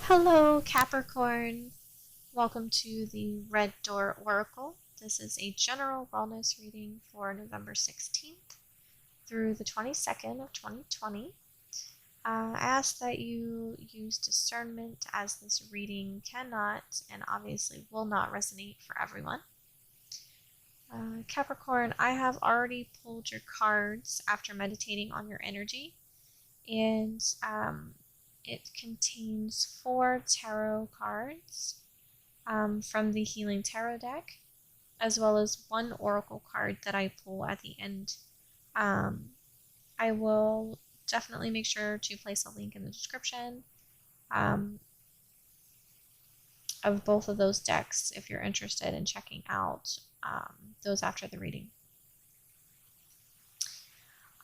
Hello, Capricorn. Welcome to the Red Door Oracle. This is a general wellness reading for November 16th through the 22nd of 2020. I ask that you use discernment as this reading cannot and obviously will not resonate for everyone. Capricorn, I have already pulled your cards after meditating on your energy, and it contains 4 tarot cards from the Healing Tarot deck, as well as 1 oracle card that I pull at the end. I will definitely make sure to place a link in the description of both of those decks if you're interested in checking out those after the reading.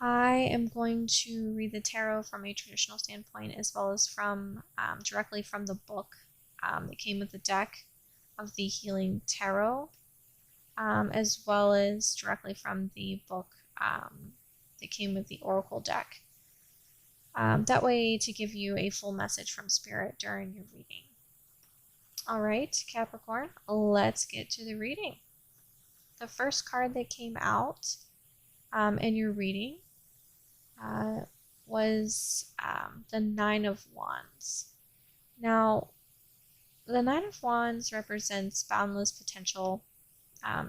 I am going to read the tarot from a traditional standpoint, as well as from directly from the book that came with the deck of the Healing Tarot, as well as directly from the book that came with the Oracle deck. That way, to give you a full message from Spirit during your reading. All right, Capricorn, let's get to the reading. The first card that came out in your reading was the Nine of Wands. Now, the Nine of Wands represents boundless potential.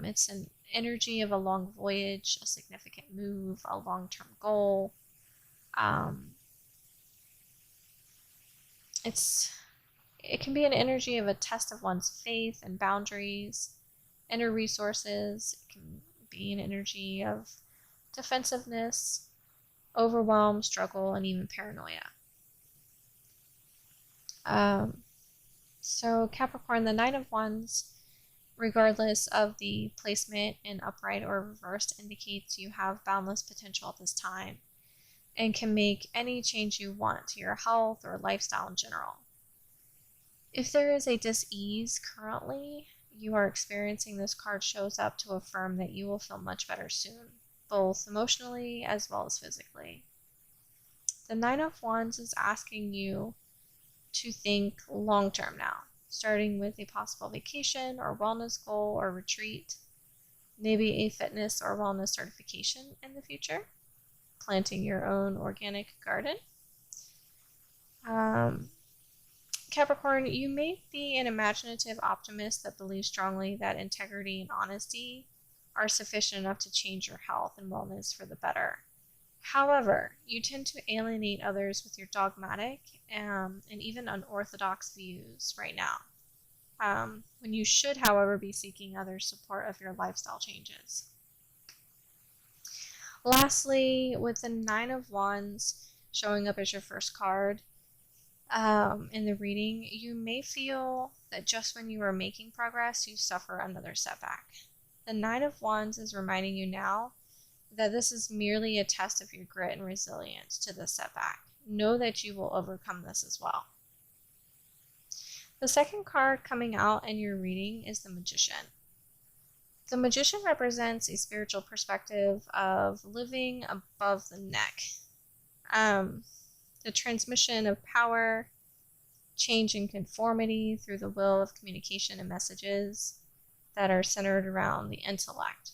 It's an energy of a long voyage, a significant move, a long-term goal. It can be an energy of a test of one's faith and boundaries, inner resources. It can be an energy of defensiveness, overwhelm, struggle, and even paranoia. So Capricorn, the Nine of Wands, regardless of the placement in upright or reversed, indicates you have boundless potential at this time and can make any change you want to your health or lifestyle in general. If there is a dis-ease currently you are experiencing, this card shows up to affirm that you will feel much better soon, both emotionally as well as physically. The Nine of Wands is asking you to think long-term now, starting with a possible vacation or wellness goal or retreat, maybe a fitness or wellness certification in the future, planting your own organic garden. Capricorn, you may be an imaginative optimist that believes strongly that integrity and honesty are sufficient enough to change your health and wellness for the better. However, you tend to alienate others with your dogmatic and even unorthodox views right now, when you should, however, be seeking others' support of your lifestyle changes. Lastly, with the Nine of Wands showing up as your first card in the reading, you may feel that just when you are making progress, you suffer another setback. The Nine of Wands is reminding you now that this is merely a test of your grit and resilience to the setback. Know that you will overcome this as well. The second card coming out in your reading is the Magician. The Magician represents a spiritual perspective of living above the neck. The transmission of power, change and conformity through the will of communication and messages that are centered around the intellect.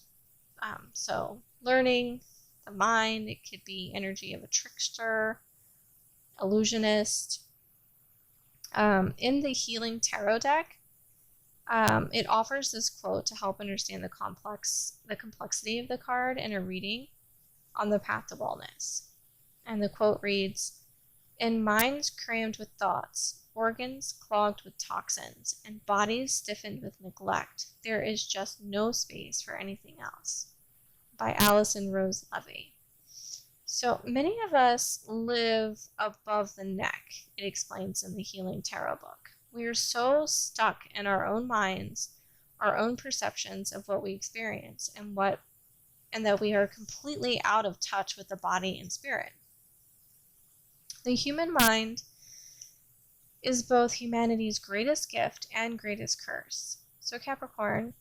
So learning, the mind, it could be energy of a trickster, illusionist. In the Healing Tarot deck, it offers this quote to help understand the complexity of the card in a reading on the path to wellness. And the quote reads, "In minds crammed with thoughts, organs clogged with toxins, and bodies stiffened with neglect, there is just no space for anything else." By Alison Rose Levy. So many of us live above the neck, it explains in the Healing Tarot book. We are so stuck in our own minds, our own perceptions of what we experience, and that we are completely out of touch with the body and spirit. The human mind is both humanity's greatest gift and greatest curse. So Capricorn,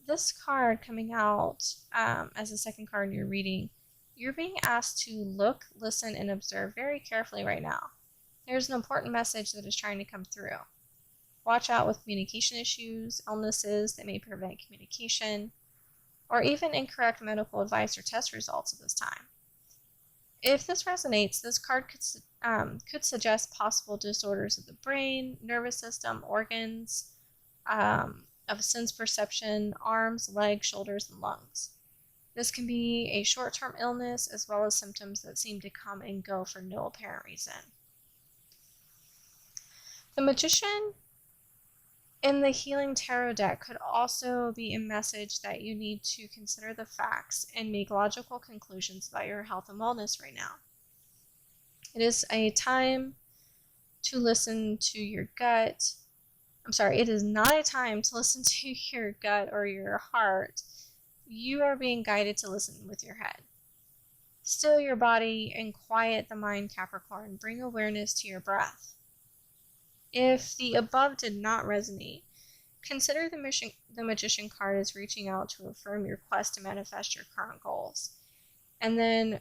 this card coming out as the second card in your reading, you're being asked to look, listen, and observe very carefully right now. There's an important message that is trying to come through. Watch out with communication issues, illnesses that may prevent communication, or even incorrect medical advice or test results at this time. If this resonates, this card could suggest possible disorders of the brain, nervous system, organs, of sense perception, arms, legs, shoulders, and lungs. This can be a short-term illness as well as symptoms that seem to come and go for no apparent reason. The Magician in the Healing Tarot deck could also be a message that you need to consider the facts and make logical conclusions about your health and wellness right now. It is a time to listen to your gut. It is not a time to listen to your gut or your heart. You are being guided to listen with your head. Still your body and quiet the mind, Capricorn. Bring awareness to your breath. If the above did not resonate, consider the Magician card as reaching out to affirm your quest to manifest your current goals. And then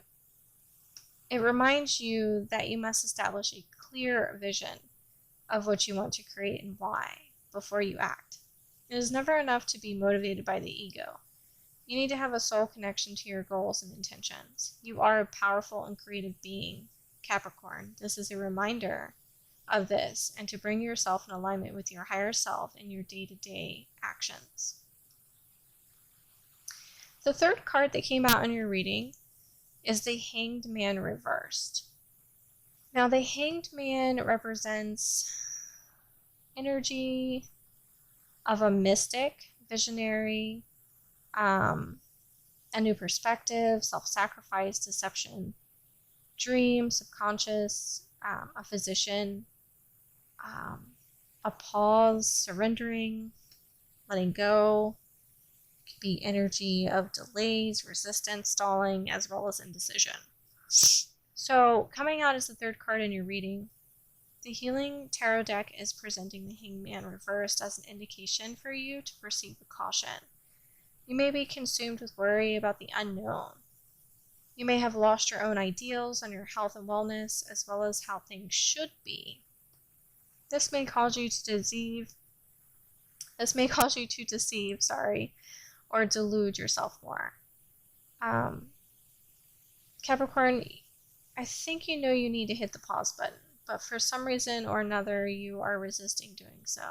it reminds you that you must establish a clear vision of what you want to create and why before you act. It is never enough to be motivated by the ego. You need to have a soul connection to your goals and intentions. You are a powerful and creative being, Capricorn. This is a reminder of this and to bring yourself in alignment with your higher self in your day-to-day actions. The third card that came out in your reading is the Hanged Man reversed. Now, the Hanged Man represents energy of a mystic, visionary, a new perspective, self-sacrifice, deception, dream, subconscious, a physician, a pause, surrendering, letting go. It could be energy of delays, resistance, stalling, as well as indecision. So, coming out as the third card in your reading, the Healing Tarot deck is presenting the Hanged Man reversed as an indication for you to proceed with caution. You may be consumed with worry about the unknown. You may have lost your own ideals on your health and wellness, as well as how things should be. This may cause you to deceive, or delude yourself more. Capricorn, I think you know you need to hit the pause button, but for some reason or another, you are resisting doing so.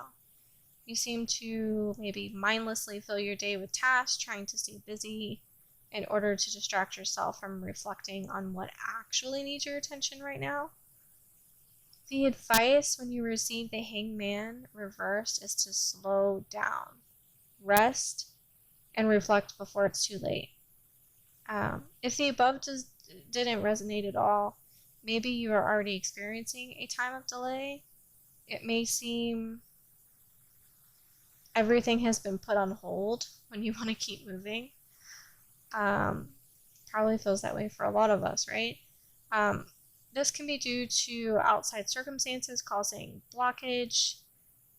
You seem to maybe mindlessly fill your day with tasks, trying to stay busy in order to distract yourself from reflecting on what actually needs your attention right now. The advice when you receive the Hanged Man reversed is to slow down, rest, and reflect before it's too late. If the above didn't resonate at all, maybe you are already experiencing a time of delay. It may seem everything has been put on hold when you want to keep moving. Probably feels that way for a lot of us, right? This can be due to outside circumstances causing blockage,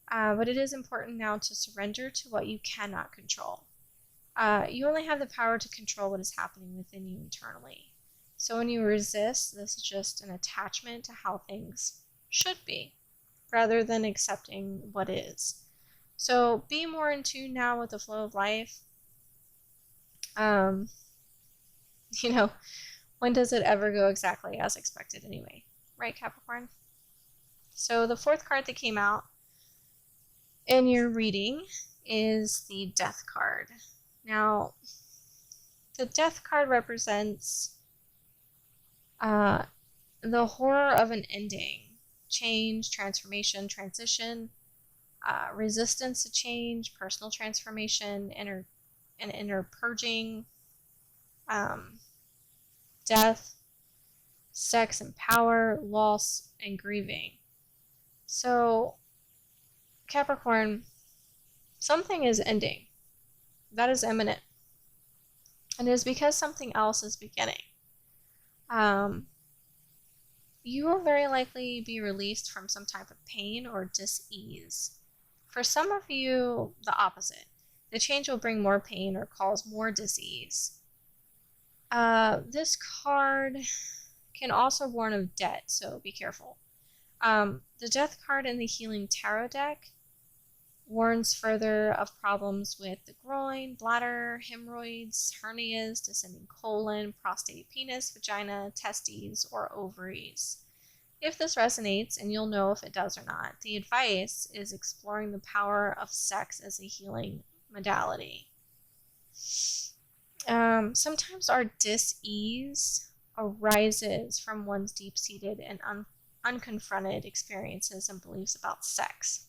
but it is important now to surrender to what you cannot control. You only have the power to control what is happening within you internally. So when you resist, this is just an attachment to how things should be, rather than accepting what is. So be more in tune now with the flow of life. When does it ever go exactly as expected anyway? Right, Capricorn? So the fourth card that came out in your reading is the Death card. Now, the Death card represents the horror of an ending, change, transformation, transition, resistance to change, personal transformation, inner purging, death, sex and power, loss, and grieving. So, Capricorn, something is ending. That is imminent. And it is because something else is beginning. You will very likely be released from some type of pain or dis-ease. For some of you, the opposite. The change will bring more pain or cause more dis-ease. This card can also warn of debt, so be careful. The Death card in the Healing Tarot deck warns further of problems with the groin, bladder, hemorrhoids, hernias, descending colon, prostate, penis, vagina, testes, or ovaries. If this resonates, and you'll know if it does or not, the advice is exploring the power of sex as a healing modality. Sometimes our dis-ease arises from one's deep-seated and unconfronted experiences and beliefs about sex.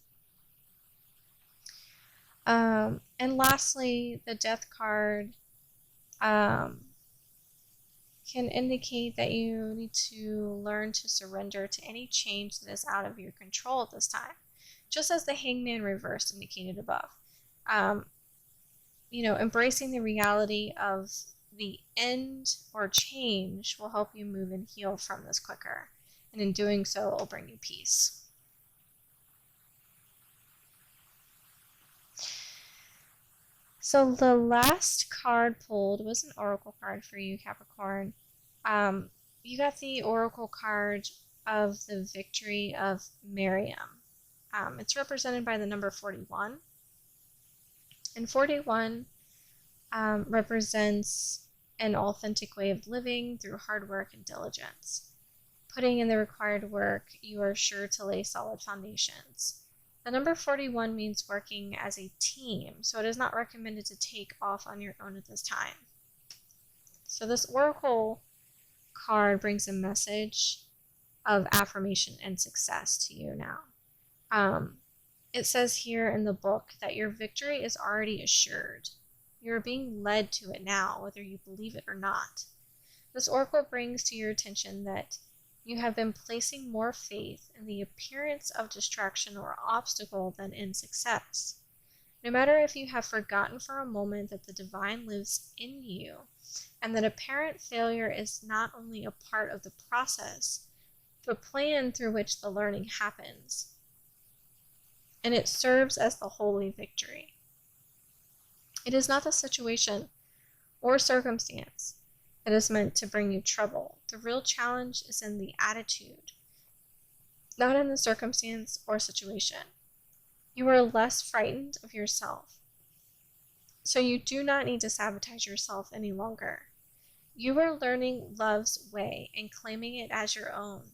And lastly, the Death card can indicate that you need to learn to surrender to any change that is out of your control at this time, just as the Hangman reversed indicated above. Embracing the reality of the end or change will help you move and heal from this quicker, and in doing so, it will bring you peace. So the last card pulled was an oracle card for you, Capricorn. You got the oracle card of the victory of Miriam. It's represented by the number 41. And 41 represents an authentic way of living through hard work and diligence. Putting in the required work, you are sure to lay solid foundations. The number 41 means working as a team, so it is not recommended to take off on your own at this time. So this oracle card brings a message of affirmation and success to you now. It says here in the book that your victory is already assured. You're being led to it now, whether you believe it or not. This oracle brings to your attention that you have been placing more faith in the appearance of distraction or obstacle than in success. No matter if you have forgotten for a moment that the divine lives in you, and that apparent failure is not only a part of the process, but plan through which the learning happens. And it serves as the holy victory. It is not the situation or circumstance that is meant to bring you trouble. The real challenge is in the attitude, not in the circumstance or situation. You are less frightened of yourself, so you do not need to sabotage yourself any longer. You are learning love's way and claiming it as your own.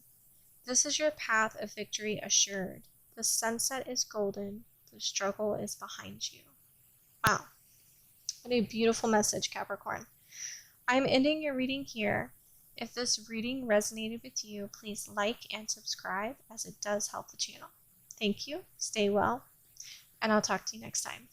This is your path of victory assured. The sunset is golden. The struggle is behind you. Wow. What a beautiful message, Capricorn. I'm ending your reading here. If this reading resonated with you, please like and subscribe, as it does help the channel. Thank you, stay well, and I'll talk to you next time.